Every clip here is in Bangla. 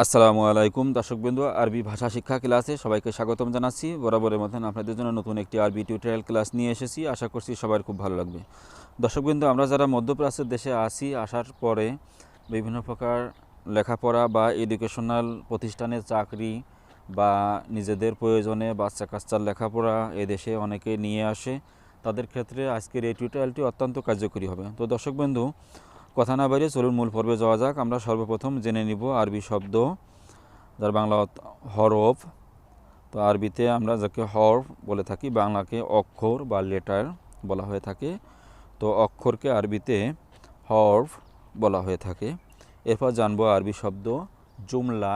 আসসালামু আলাইকুম দর্শকবৃন্দ, আরবি ভাষা শিক্ষা ক্লাসে সবাইকে স্বাগতম জানাচ্ছি। বরাবরের মতন আপনাদের জন্য নতুন একটি আরবি টিউটোরিয়াল ক্লাস নিয়ে এসেছি। আশা করছি সবার খুব ভালো লাগবে। দর্শকবৃন্দ, আমরা যারা মধ্যপ্রাচ্যের দেশে আসি, আসার পরে বিভিন্ন প্রকার লেখাপড়া বা এডুকেশনাল প্রতিষ্ঠানে চাকরি বা নিজেদের প্রয়োজনে বাচ্চা কাচ্চার লেখাপড়া এদেশে অনেকে নিয়ে আসে, তাদের ক্ষেত্রে আজকের এই টিউটোরিয়ালটি অত্যন্ত কার্যকরী হবে। তো দর্শকবৃন্দ, কথা না বাড়িয়ে চলুন মূল পর্বে যাওয়া যাক। আমরা সর্বপ্রথম জেনে নিব আরবি শব্দ, যার বাংলা হরফ। তো আরবিতে আমরা যাকে হরফ বলে থাকি, বাংলাকে অক্ষর বা লেটার বলা হয়ে থাকে। তো অক্ষরকে আরবিতে হরফ বলা হয়ে থাকে। এরপর জানবো আরবি শব্দ জুমলা,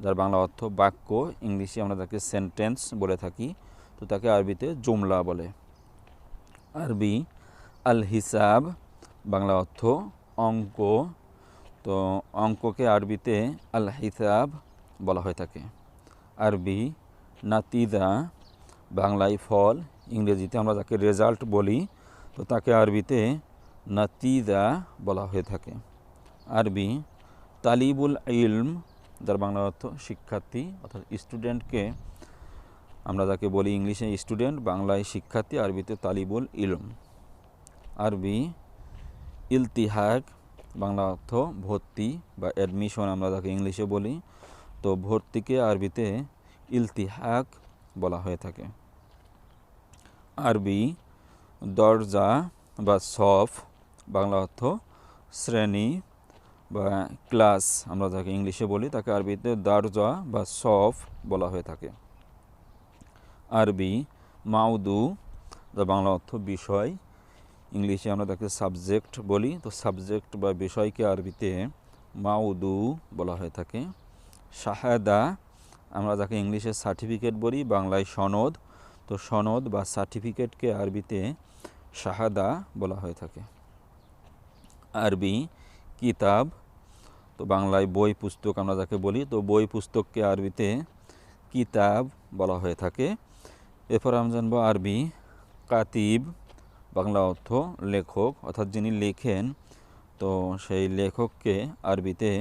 যার বাংলা অর্থ বাক্য, ইংলিশে আমরা তাকে সেন্টেন্স বলে থাকি। তো তাকে আরবিতে জুমলা বলে। আরবি আল হিসাব, বাংলা অর্থ অঙ্ক। তো অঙ্ককে আরবিতে আল হিসাব বলা হয়ে থাকে। আরবি নাতিজা, বাংলায় ফল, ইংরেজিতে আমরা যাকে রেজাল্ট বলি, তো তাকে আরবিতে নাতিজা বলা হয়ে থাকে। আরবি তালিবুল ইলম, যার বাংলা অর্থ শিক্ষার্থী, অর্থাৎ স্টুডেন্টকে আমরা যাকে বলি ইংলিশে স্টুডেন্ট, বাংলায় শিক্ষার্থী, আরবিতে তালিবুল ইলম। আরবি ইলতিহাক, বাংলা অর্থ ভর্তি বা অ্যাডমিশন আমরা যাকে ইংলিশে বলি। তো ভর্তিকে আরবিতে ইলতিহাক বলা হয়ে থাকে। আরবি দরজা বা সফ, বাংলা অর্থ শ্রেণী বা ক্লাস আমরা যাকে ইংলিশে বলি, তাকে আরবিতে দরজা বা সফ বলা হয়ে থাকে। আরবি মাউদু, যার বাংলা অর্থ বিষয়, ইংলিশে আমরা তাকে সাবজেক্ট বলি। তো সাবজেক্ট বা বিষয়কে আরবিতে মাউদু বলা হয়ে থাকে। শাহাদা, আমরা যাকে ইংলিশে সার্টিফিকেট বলি, বাংলায় সনদ। তো সনদ বা সার্টিফিকেটকে আরবিতে শাহাদা বলা হয়ে থাকে। আরবি কিতাব, তো বাংলায় বই পুস্তক আমরা যাকে বলি, তো বই পুস্তককে আরবিতে কিতাব বলা হয়ে থাকে। এরপর আমরা জানবো আরবি কাতিব, বাংলা অর্থ লেখক, অর্থাৎ যিনি লেখেন, তো সেই লেখককে আরবিতে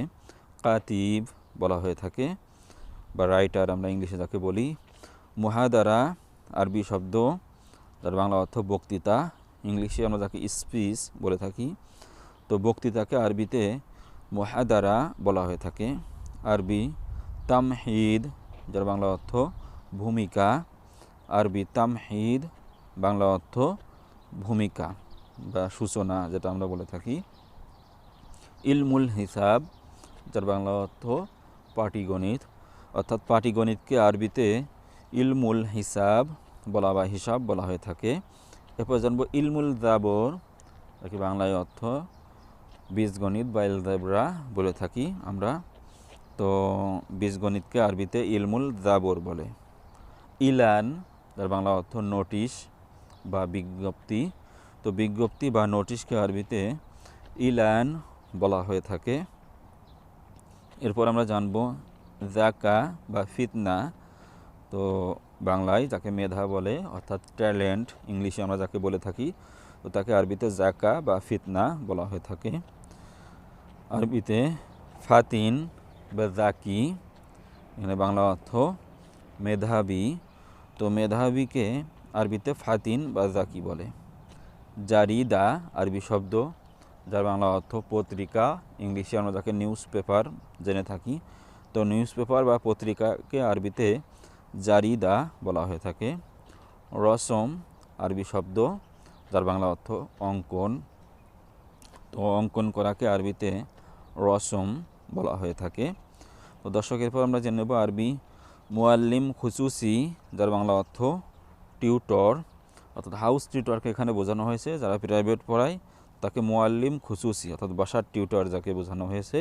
কাতিব বলা হয়ে থাকে বা রাইটার আমরা ইংলিশে যাকে বলি। মুহাদারা, আরবি শব্দ, যার বাংলা অর্থ বক্তৃতা, ইংলিশে আমরা যাকে স্পিচ বলে থাকি। তো বক্তৃতাকে আরবিতে মুহাদারা বলা হয়ে থাকে। আরবি তামহিদ, যার বাংলা অর্থ ভূমিকা, আরবি তামহিদ, বাংলা অর্থ ভূমিকা বা সূচনা যেটা আমরা বলে থাকি। ইলমুল হিসাব, যার বাংলা অর্থ পাটিগণিত, অর্থাৎ পাটিগণিতকে আরবিতে ইলমুল হিসাব বলা বা হিসাব বলা হয়ে থাকে। এরপর জানবো ইলমুল জাবর, যাকে বাংলায় অর্থ বীজগণিত বা এলজেব্রা বলে থাকি আমরা। তো বীজগণিতকে আরবিতে ইলমুল জাবর বলে। ইলান, যার বাংলা অর্থ নোটিশ বা বিজ্ঞপ্তি, তো বিজ্ঞপ্তি বা নোটিশকে আরবিতে ইলান বলা হয়ে থাকে। এরপর আমরা জানব জাকা বা ফিতনা, তো বাংলায় যাকে মেধা বলে, অর্থাৎ ট্যালেন্ট, ইংলিশে আমরা যাকে বলে থাকি, তো তাকে আরবিতে জাকা বা ফিতনা বলা হয়ে থাকে। আরবিতে ফাতিন বা জাকি, এখানে বাংলা অর্থ মেধাবী, তো মেধাবীকে আরবিতে ফাতিন বা জাকি বলে। জারিদা, আরবি শব্দ, যার বাংলা অর্থ পত্রিকা, ইংলিশে আমরা যাকে নিউজ পেপার জেনে থাকি। তো নিউজ পেপার বা পত্রিকাকে আরবিতে জারিদা বলা হয়ে থাকে। রসম, আরবি শব্দ, যার বাংলা অর্থ অঙ্কন, তো অঙ্কন করাকে আরবিতে রসম বলা হয়ে থাকে। তো দর্শক, এরপর আমরা জেনে নেব আরবি মুআল্লিম খুসুসি, যার বাংলা অর্থ টিউটর, অর্থাৎ হাউস টিউটরকে এখানে বোঝানো হয়েছে। যারা প্রাইভেট পড়ায় তাকে মুআল্লিম খুসুসি, অর্থাৎ বাসার টিউটর যাকে বোঝানো হয়েছে।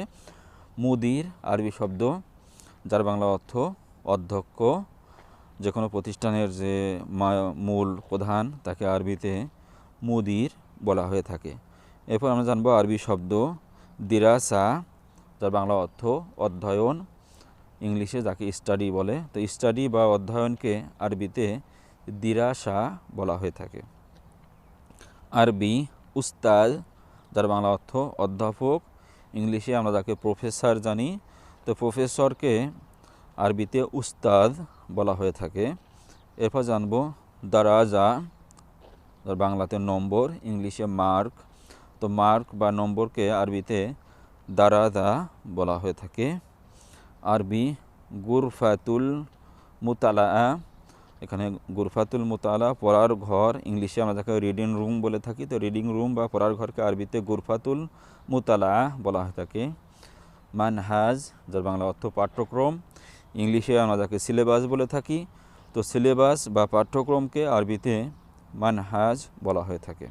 মুদির, আরবি শব্দ, যার বাংলা অর্থ অধ্যক্ষ, যে কোনো প্রতিষ্ঠানের যে মূল প্রধান, তাকে আরবিতে মুদির বলা হয়ে থাকে। এরপর আমরা জানবো আরবি শব্দ দিরাসা, যার বাংলা অর্থ অধ্যয়ন, ইংলিশে যাকে স্টাডি বলে। তো স্টাডি বা অধ্যয়নকে আরবিতে দিরাসা বলা হয়ে থাকে। আরবি উস্তাদ, যার বাংলা অর্থ অধ্যাপক, ইংলিশে আমরা যাকে প্রফেসর জানি, তো তো প্রফেসরকে আরবিতে উস্তাদ বলা হয়ে থাকে। এরপর জানবো দারাজা, বাংলাতে নম্বর, ইংলিশে মার্ক। তো মার্ক বা নম্বরকে আরবিতে দারাজা বলা হয়ে থাকে। আরবি গুরফাতুল মুতালা, এখানে গুরফাতুল মুতালা পড়ার ঘর, ইংলিশে আমরা যাকে রিডিং রুম বলে থাকি। তো রিডিং রুম বা পড়ার ঘরকে আরবিতে গুরফাতুল মুতালা বলা হয়ে থাকে। মানহাজ, যার বাংলা অর্থ পাঠ্যক্রম, ইংলিশে আমরা যাকে সিলেবাস বলে থাকি। তো সিলেবাস বা পাঠ্যক্রমকে আরবিতে মানহাজ বলা হয়ে থাকে।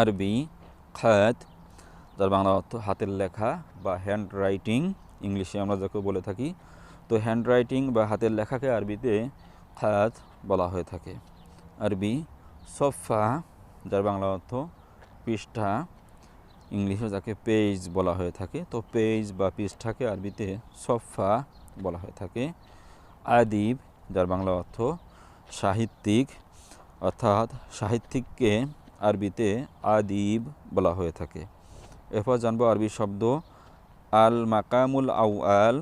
আরবি খাত, যার বাংলা অর্থ হাতের লেখা বা হ্যান্ড রাইটিং, ইংলিশে আমরা যাকে বলে থাকি। তো হ্যান্ড রাইটিং বা হাতের লেখাকে আরবিতে খাত বলা হয়ে থাকে। আরবি সফা, যার বাংলা অর্থ পৃষ্ঠা, ইংলিশে যাকে পেজ বলা হয়ে থাকে। তো পেজ বা পৃষ্ঠাকে আরবিতে সফা বলা হয়ে থাকে। আদিব, যার বাংলা অর্থ সাহিত্যিক, অর্থাৎ সাহিত্যিককে আরবিতে আদিব বলা হয়ে থাকে। এরপর জানবো আরবি শব্দ আল মাকামুল আউয়াল,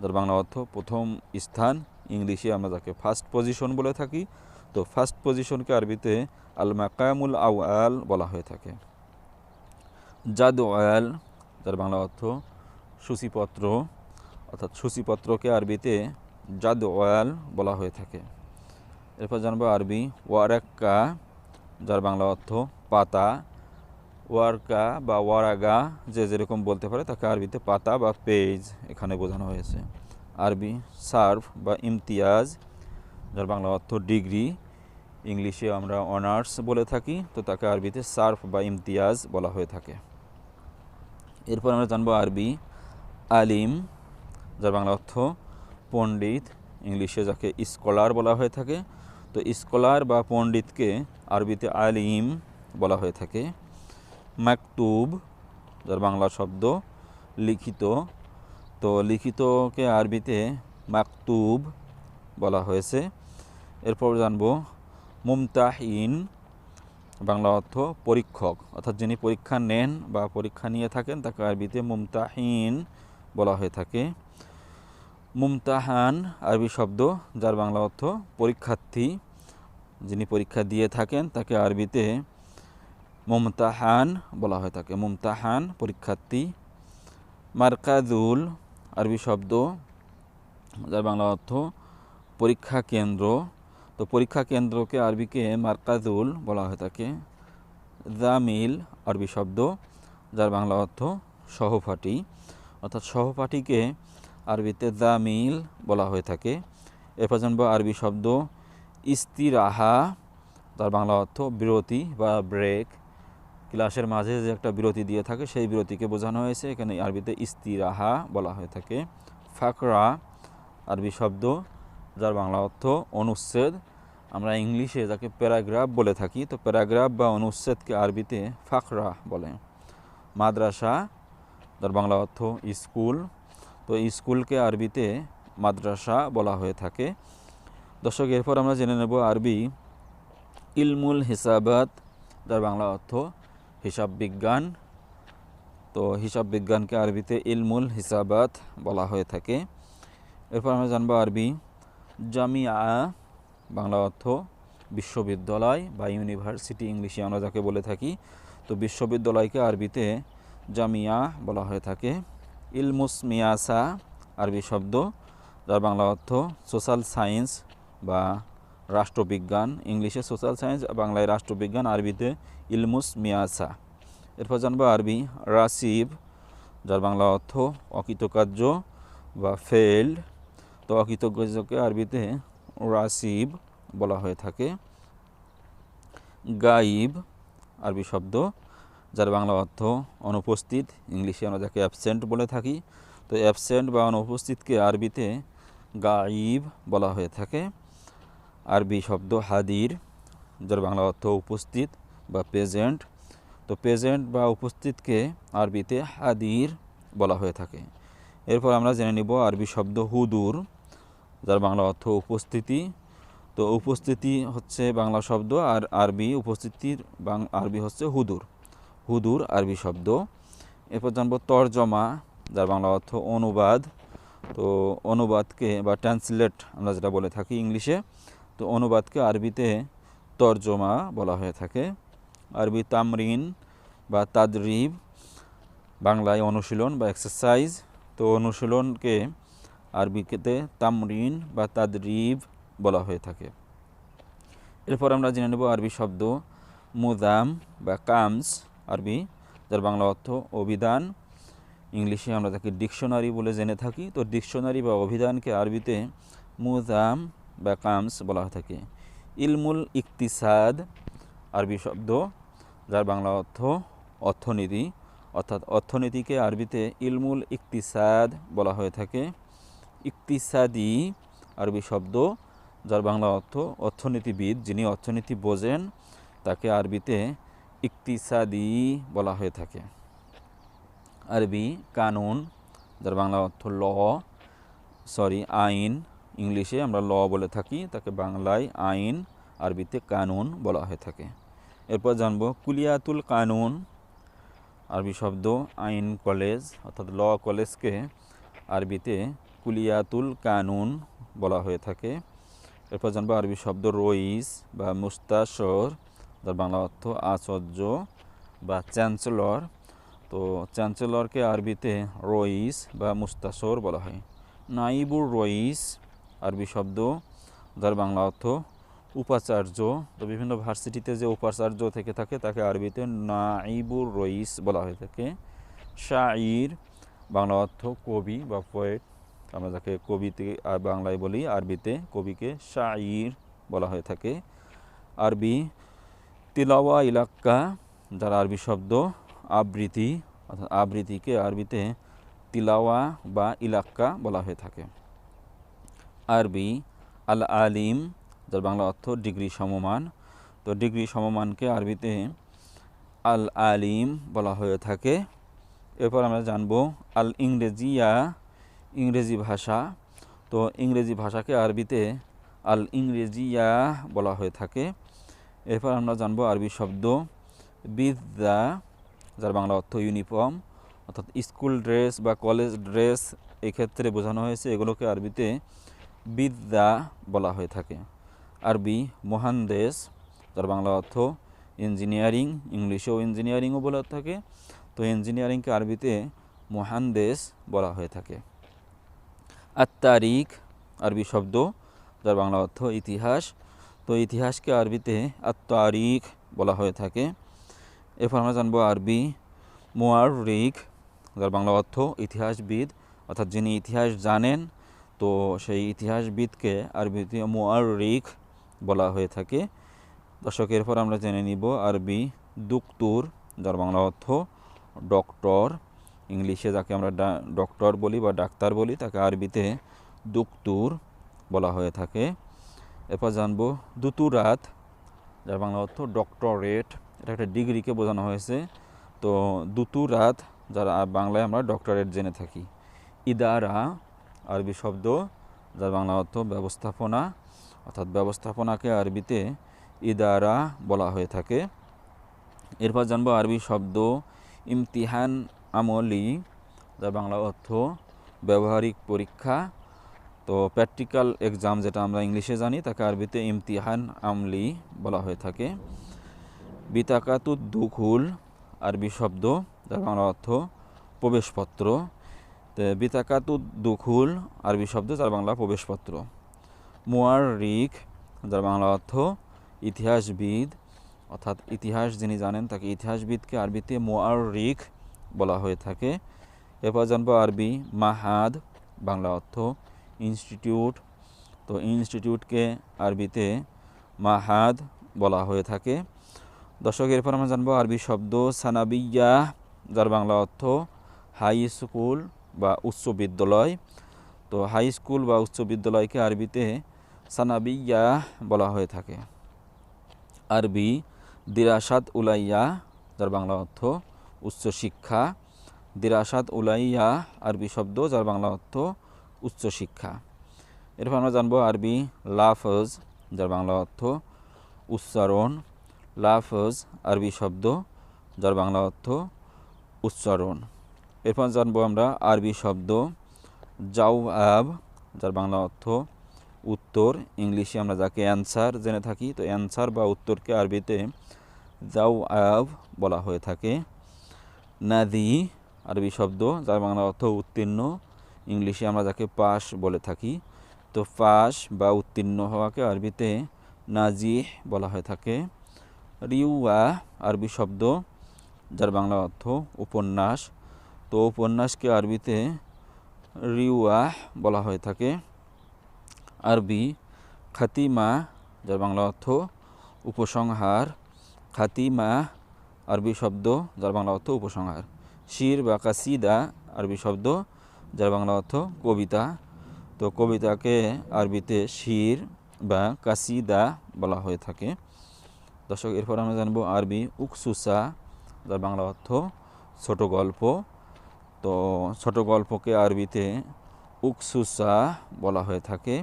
যার বাংলা অর্থ প্রথম স্থান, ইংলিশে আমরা যাকে ফার্স্ট পজিশন বলে থাকি। তো ফার্স্ট পজিশনকে আরবিতে আল মাকামুল আউয়াল বলা হয়ে থাকে। জাদওয়াল, যার বাংলা অর্থ সূচিপত্র, অর্থাৎ সূচিপত্রকে আরবিতে জাদওয়াল বলা হয়ে থাকে। এরপর জানবো আরবি ওয়ারাক্কা, যার বাংলা অর্থ পাতা। ওয়ারকা বা ওয়ারাগা যে যেরকম বলতে পারে, তাকে আরবিতে পাতা বা পেজ এখানে বোঝানো হয়েছে। আরবি সার্ফ বা ইমতিয়াজ, যার বাংলা অর্থ ডিগ্রি, ইংলিশে আমরা অনার্স বলে থাকি। তো তাকে আরবিতে সার্ফ বা ইমতিয়াজ বলা হয়ে থাকে। এরপর আমরা জানবো আরবি আলিম, যার বাংলা অর্থ পণ্ডিত, ইংলিশে যাকে স্কলার বলা হয়ে থাকে। তো স্কলার বা পণ্ডিতকে আরবিতে আলিম বলা হয়ে থাকে। মাকতুব, যার বাংলা শব্দ লিখিত। তো লিখিতকে আরবিতে মাকতুব বলা হয়েছে। এরপর জানবো মুমতাহিন, বাংলা অর্থ পরীক্ষক, অর্থাৎ যিনি পরীক্ষা নেন বা পরীক্ষা নিয়ে থাকেন তাকে আরবিতে মুমতাহিন বলা হয়ে থাকে। মুমতাহান আরবি শব্দ, যার বাংলা অর্থ পরীক্ষার্থী, যিনি পরীক্ষা দিয়ে থাকেন তাকে আরবিতে মুমতাহান বলা হয়ে থাকে। মুমতাহান পরীক্ষার্থী। মারকাজুল আরবি শব্দ, যার বাংলা অর্থ পরীক্ষা কেন্দ্র। তো পরীক্ষা কেন্দ্রকে আরবিকে মারকাজুল বলা হয়ে থাকে। জামিল আরবি শব্দ, যার বাংলা অর্থ সহপাঠী, অর্থাৎ সহপাঠীকে আরবিতে জামিল বলা হয়ে থাকে। এরপর জানবো আরবি শব্দ ইস্তিরাহা, তার বাংলা অর্থ বিরতি বা ব্রেক। ক্লাসের মাঝে যে একটা বিরতি দিয়ে থাকে সেই বিরতিকে বোঝানো হয়েছে, এখানে আরবিতে ইস্তিরাহা বলা হয়ে থাকে। ফাকরা আরবি শব্দ, যার বাংলা অর্থ অনুচ্ছেদ, আমরা ইংলিশে যাকে প্যারাগ্রাফ বলে থাকি। তো প্যারাগ্রাফ বা অনুচ্ছেদকে আরবিতে ফাকরা বলে। মাদ্রাসা, যার বাংলা অর্থ স্কুল। তো স্কুলকে আরবিতে মাদ্রাসা বলা হয়ে থাকে। দর্শক, এরপর আমরা জেনে নেব আরবি ইলমুল হিসাবাত, যার বাংলা অর্থ হিসাব বিজ্ঞান। তো হিসাব বিজ্ঞানকে আরবিতে ইলমুল হিসাবাত বলা হয়ে থাকে। এরপর আমরা জানবো আরবি জামিয়া, বাংলা অর্থ বিশ্ববিদ্যালয় বা ইউনিভার্সিটি, ইংলিশে আমরা যাকে বলে থাকি। তো বিশ্ববিদ্যালয়কে আরবিতে জামিয়া বলা হয়ে থাকে। ইলমুস মিয়াসা আরবি শব্দ, যার বাংলা অর্থ সোশ্যাল সায়েন্স বা রাষ্ট্রবিজ্ঞান, ইংলিশে সোশ্যাল সায়েন্স, বাংলায় রাষ্ট্রবিজ্ঞান, আরবিতে ইলমুস মিয়াসা। এরপর জানবো আরবি রাসিব, যার বাংলা অর্থ অকৃতকার্য বা ফেল্ড। তো অকৃতকার্যকে আরবিতে রাসিব বলা হয়ে থাকে। গাইব আরবি শব্দ, যার বাংলা অর্থ অনুপস্থিত, ইংলিশে আমরা যাকে অ্যাবসেন্ট বলে থাকি। তো অ্যাবসেন্ট বা অনুপস্থিতকে আরবিতে গাইব বলা হয়ে থাকে। আরবি শব্দ হাদির, যার বাংলা অর্থ উপস্থিত বা প্রেজেন্ট। তো প্রেজেন্ট বা উপস্থিতকে আরবিতে হাদির বলা হয়ে থাকে। এরপর আমরা জেনে নিব আরবি শব্দ হুদুর, যার বাংলা অর্থ উপস্থিতি। তো উপস্থিতি হচ্ছে বাংলা শব্দ, আর আরবি উপস্থিতির আরবি হচ্ছে হুদুর। হুদুর আরবি শব্দ। এরপর জানবো তর্জমা, যার বাংলা অর্থ অনুবাদ। তো অনুবাদকে বা ট্রান্সলেট আমরা যেটা বলে থাকি ইংলিশে, তো অনুবাদকে আরবিতে তর্জমা বলা হয়ে থাকে। আরবি তামরিন বা তাদরিব, বাংলায় অনুশীলন বা এক্সারসাইজ। তো অনুশীলনকে আরবিতে তামরিন বা তাদরিব বলা হয়ে থাকে। এরপর আমরা জেনে নেব আরবি শব্দ মুদাম বা কামস, আরবি যার বাংলা অর্থ অভিধান। ইংলিশে আমরা তাকে ডিকশনারি বলে জেনে থাকি। তো ডিকশনারি বা অভিধানকে আরবিতে মুদাম বা কামস বলা হয়ে থাকে। ইলমুল ইকতিসাদ, আরবি শব্দ যার বাংলা অর্থ অর্থনীতি, অর্থাৎ অর্থনীতিকে আরবিতে ইলমুল ইকতিসাদ বলা হয়ে থাকে। ইকতিসাদি, আরবি শব্দ যার বাংলা অর্থ অর্থনীতিবিদ, যিনি অর্থনীতি বোঝেন তাকে আরবিতে ইকতিসাদি বলা হয়ে থাকে। আরবি কানুন, যার বাংলা অর্থ আইন, ইংলিশে আমরা ল বলে থাকি, তাকে বাংলায় আইন, আরবিতে কানুন বলা হয়ে থাকে। এরপর জানব কুলিয়াতুল কানুন, আরবি শব্দ আইন কলেজ, অর্থাৎ ল কলেজকে আরবিতে কুলিয়াতুল কানুন বলা হয়ে থাকে। এরপর জানবো আরবি শব্দ রইস বা মুস্তাশর, যার বাংলা অর্থ আচার্য বা চ্যান্সেলর। তো চ্যান্সেলরকে আরবিতে রইস বা মুস্তাশর বলা হয়। নাইবুর রইস, আরবি শব্দ যার বাংলা অর্থ উপাচার্য। তো বিভিন্ন ভার্সিটিতে যে উপাচার্য থেকে থাকে তাকে আরবিতে নাইবুর রইস বলা হয়ে থাকে। শাইর, বাংলা অর্থ কবি বা পোয়েট, আমরা যাকে কবিতে বাংলায় বলি, আরবিতে কবিকে শাইর বলা হয়ে থাকে। আরবি তিলাওয়া ইলাক্কা, যার আরবি শব্দ আবৃত্তি, অর্থাৎ আবৃত্তিকে আরবিতে তিলাওয়া বা ইলাক্কা বলা হয়ে থাকে। আরবি আল আলিম, যার বাংলা অর্থ ডিগ্রি সমমান। তো ডিগ্রি সমমানকে আরবিতে আল আলিম বলা হয়ে থাকে। এরপর আমরা জানব আল ইংরেজিয়া, ইংরেজি ভাষা। তো ইংরেজি ভাষাকে আরবিতে আল ইংরেজিয়া বলা হয়ে থাকে। এরপর আমরা জানব আরবি শব্দ বিদ্যা, যার বাংলা অর্থ ইউনিফর্ম, অর্থাৎ স্কুল ড্রেস বা কলেজ ড্রেস এক্ষেত্রে বোঝানো হয়েছে, এগুলোকে আরবিতে বিদ্যা বলা হয়ে থাকে। আরবি মহানদেশ, যার বাংলা অর্থ ইঞ্জিনিয়ারিং, ইংলিশেও ইঞ্জিনিয়ারিংও বলা থাকে। তো ইঞ্জিনিয়ারিংকে আরবিতে মহানদেশ বলা হয়ে থাকে। আত্মারিক, আরবি শব্দ যার বাংলা অর্থ ইতিহাস। তো ইতিহাসকে আরবিতে আত্মারিক বলা হয়ে থাকে। এরপর আমরা জানবো আরবি মুয়াররিখ, যার বাংলা অর্থ ইতিহাসবিদ, অর্থাৎ যিনি ইতিহাস জানেন, তো সেই ইতিহাসবিদকে আরবিতে মুয়াররিখ বলা হয়ে থাকে। দর্শক, এরপর আমরা জেনে নিব আরবি দুকতুর, যার বাংলা অর্থ ডক্টর, ইংলিশে যাকে আমরা ডক্টর বলি বা ডাক্তার বলি, তাকে আরবিতে দুকতুর বলা হয়ে থাকে। এরপর জানবো দুতুরাত, যার বাংলা অর্থ ডক্টরেট, এটা একটা ডিগ্রিকে বোঝানো হয়েছে। তো দুতুরাত, যার বাংলায় আমরা ডক্টরেট জেনে থাকি। ইদারা, আরবি শব্দ যার বাংলা অর্থ ব্যবস্থাপনা, অর্থাৎ ব্যবস্থাপনাকে আরবিতে ইদারা বলা হয়ে থাকে। এরপর জানবো আরবি শব্দ ইমতিহান আমলি, যার বাংলা অর্থ ব্যবহারিক পরীক্ষা। তো প্র্যাকটিক্যাল এক্সাম যেটা আমরা ইংলিশে জানি, তাকে আরবিতে ইমতিহান আমলি বলা হয়ে থাকে। বিতাকাতুদ দুখুল, আরবি শব্দ যার বাংলা অর্থ প্রবেশপত্র। বিতাকাতুদ দুখুল, আরবি শব্দ যার বাংলা প্রবেশপত্র। মুয়াররিখ, যার বাংলা অর্থ ইতিহাসবিদ, অর্থাৎ ইতিহাস যিনি জানেন তাকে ইতিহাসবিদকে আরবিতে মুয়াররিখ বলা হয়ে থাকে। এরপর জানবো আরবি মাহাদ, বাংলা অর্থ ইনস্টিটিউট। তো ইনস্টিটিউটকে আরবিতে মাহাদ বলা হয়ে থাকে। দর্শক, এরপর আমরা জানবো আরবি শব্দ সানাবিয়া, যার বাংলা অর্থ হাই স্কুল বা উচ্চ বিদ্যালয়। তো হাই স্কুল বা উচ্চ বিদ্যালয়কে আরবিতে সানাবিয়া বলা হয়ে থাকে। আরবি দিরাসাত উলাইয়া, যার বাংলা অর্থ উচ্চ শিক্ষা। দিরাসাত উলাইয়া, আরবি শব্দ যার বাংলা অর্থ উচ্চ শিক্ষা। এরপর আমরা জানবো আরবি লাফজ, যার বাংলা অর্থ উচ্চারণ। লাফজ, আরবি শব্দ যার বাংলা অর্থ উচ্চারণ। এরপর জানবো আমরা আরবি শব্দ জাওয়াব, যার বাংলা অর্থ উত্তর। ইংলিশে আমরা যাকে অ্যান্সার জেনে থাকি, তো অ্যান্সার বা উত্তরকে আরবিতে জাওয়াব বলা হয়ে থাকে। নাদি আরবি শব্দ, যার বাংলা অর্থ উত্তীর্ণ। ইংলিশে আমরা যাকে পাস বলে থাকি, তো পাস বা উত্তীর্ণ হওয়াকে আরবিতে নাজিহ বলা হয়ে থাকে। রিওয়া আরবি শব্দ, যার বাংলা অর্থ উপন্যাস, তো উপন্যাসকে আরবিতে রিওয়া বলা হয়ে থাকে। আরবি খাতিমা, যার বাংলা অর্থ উপসংহার। খাতিমা আরবি শব্দ, যার বাংলা অর্থ উপসংহার। শির বা কাসিদা আরবি শব্দ, যার বাংলা অর্থ কবিতা, তো কবিতাকে আরবিতে শির বা কাসিদা বলা হয়ে থাকে। দর্শক, এরপর আমরা জানবো আরবি উকসুসা, যার বাংলা অর্থ ছোট গল্প, তো ছোট গল্পকে আরবিতে উকসুসা বলা হয়ে থাকে।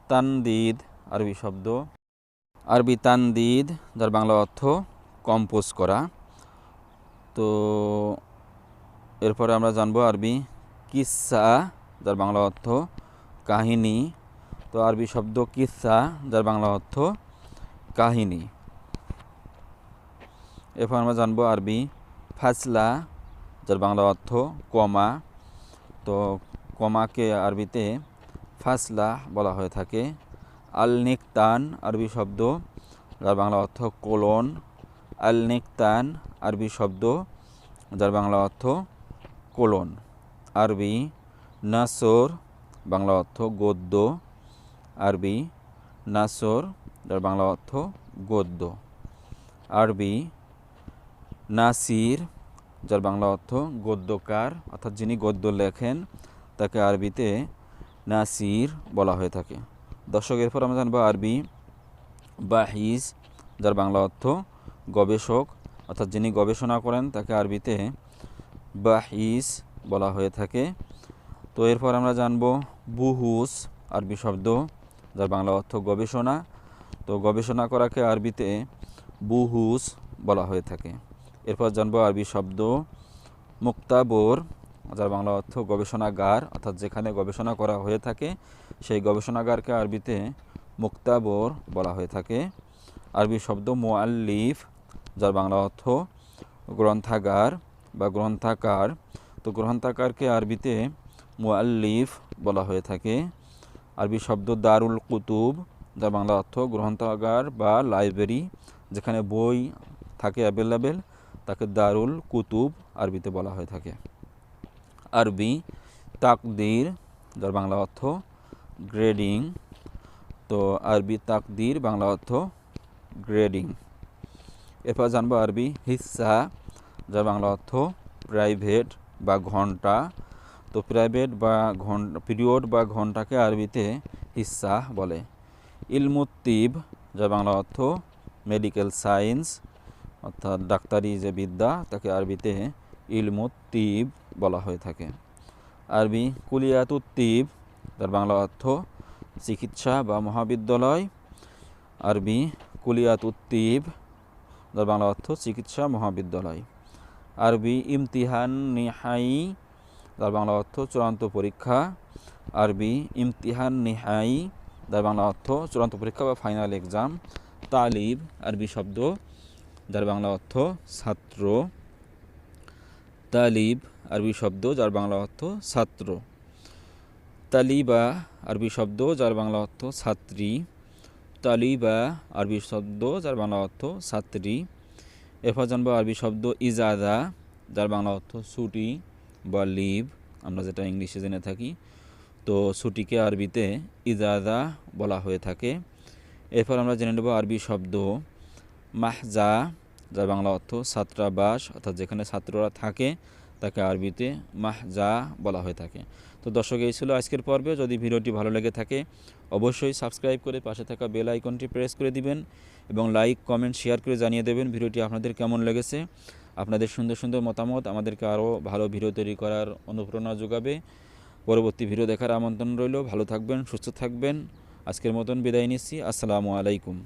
তানদিদ আরবি শব্দ, আরবি তানদিদ, যার বাংলা অর্থ কম্পোজ করা। তো এরপরে আমরা জানবো আরবি কিসসা, যার বাংলা অর্থ কাহিনী, তো আরবি শব্দ কিসসা, যার বাংলা অর্থ কাহিনী। এরপর আমরা জানবো আরবি ফাসলা, যার বাংলা অর্থ কমা, তো কমাকে আরবিতে ফাসলা বলা হয়ে থাকে। আল নিকতান আরবি শব্দ, যার বাংলা অর্থ কোলন। আল নিকতান আরবি শব্দ, যার বাংলা অর্থ কোলন। আরবি নাসর, বাংলা অর্থ গদ্য। আরবি নাসর, যার বাংলা অর্থ গদ্য। আরবি নাসির, যার বাংলা অর্থ গদ্যকার, অর্থাৎ যিনি গদ্য লেখেন তাকে আরবিতে নাসির বলা হয়ে থাকে। দর্শক, এরপর আমরা জানবো আরবি বাহিস, যার বাংলা অর্থ গবেষক, অর্থাৎ যিনি গবেষণা করেন তাকে আরবিতে বাহিস বলা হয়ে থাকে। তো এরপর আমরা জানবো বুহুস আরবি শব্দ, যার বাংলা অর্থ গবেষণা, তো গবেষণা করাকে আরবিতে বুহুস বলা হয়ে থাকে। এরপর জানবো আরবি শব্দ মুক্তাবর, যার বাংলা অর্থ গবেষণাগার, অর্থাৎ যেখানে গবেষণা করা হয়ে থাকে সেই গবেষণাগারকে আরবিতে মুক্তাবর বলা হয়ে থাকে। আরবি শব্দ মুআল্লিফ, যার বাংলা অর্থ গ্রন্থাগার বা গ্রন্থাকার, তো গ্রন্থাকারকে আরবিতে মুআল্লিফ বলা হয়ে থাকে। আরবি শব্দ দারুল কুতুব, যার বাংলা অর্থ গ্রন্থাগার বা লাইব্রেরি, যেখানে বই থাকে অ্যাভেলেবেল তাকে দারুল কুতুব আরবিতে বলা হয়ে থাকে। আরবি তাকদির, যার বাংলা অর্থ গ্রেডিং, তো আরবি তাকদির বাংলা অর্থ গ্রেডিং। এরপর জানবো আরবি হিস্সা, যার বাংলা অর্থ প্রাইভেট বা ঘন্টা, তো প্রাইভেট বা ঘন্টা পিরিয়ড বা ঘন্টাকে আরবিতে হিস্সা বলে। ইলমুত্তিব, যার বাংলা অর্থ মেডিকেল সায়েন্স, অর্থাৎ ডাক্তারি যে বিদ্যা তাকে আরবিতে ইলমুত্তিব বলা হয়ে থাকে। আরবি কুলিয়াতুত্তিব, যার বাংলা অর্থ চিকিৎসা বা মহাবিদ্যালয়। আরবি কুলিয়াতুত্তিব, যার বাংলা অর্থ চিকিৎসা মহাবিদ্যালয়। আরবি ইমতিহান নিহাই, যার বাংলা অর্থ চূড়ান্ত পরীক্ষা। আরবি ইমতিহান নিহাই, যার বাংলা অর্থ চূড়ান্ত পরীক্ষা বা ফাইনাল এক্সাম। তালিব আরবি শব্দ, যার বাংলা অর্থ ছাত্র। তালিব আরবি শব্দ, যার বাংলা অর্থ ছাত্র। তালিবা আরবি শব্দ, যার বাংলা অর্থ ছাত্রী। তালিবা আরবি শব্দ, যার বাংলা অর্থ ছাত্রী। এরপর জানবো আরবি শব্দ ইজাজা, যার বাংলা অর্থ ছুটি বা লিভ, আমরা যেটা ইংলিশে জেনে থাকি, তো ছুটিকে আরবিতে ইজাজা বলা হয়ে থাকে। এরপর আমরা জেনে নেব আরবি শব্দ মাহজা, যার বাংলা অর্থ ছাত্রাবাস, অর্থাৎ যেখানে ছাত্ররা থাকে তাকে আরবিতে মাহজা বলা হয়ে থাকে। তো দর্শক, এই ছিল আজকের পর্বে। যদি ভিডিওটি ভালো লেগে থাকে অবশ্যই সাবস্ক্রাইব করে পাশে থাকা বেল আইকনটি প্রেস করে দিবেন এবং লাইক কমেন্ট শেয়ার করে জানিয়ে দেবেন ভিডিওটি আপনাদের কেমন লেগেছে। আপনাদের সুন্দর সুন্দর মতামত আমাদেরকে আরও ভালো ভিডিও তৈরি করার অনুপ্রেরণা যোগাবে। পরবর্তী ভিডিও দেখার আমন্ত্রণ রইল। ভালো থাকবেন, সুস্থ থাকবেন। আজকের মতন বিদায় নিচ্ছি। আসসালামু আলাইকুম।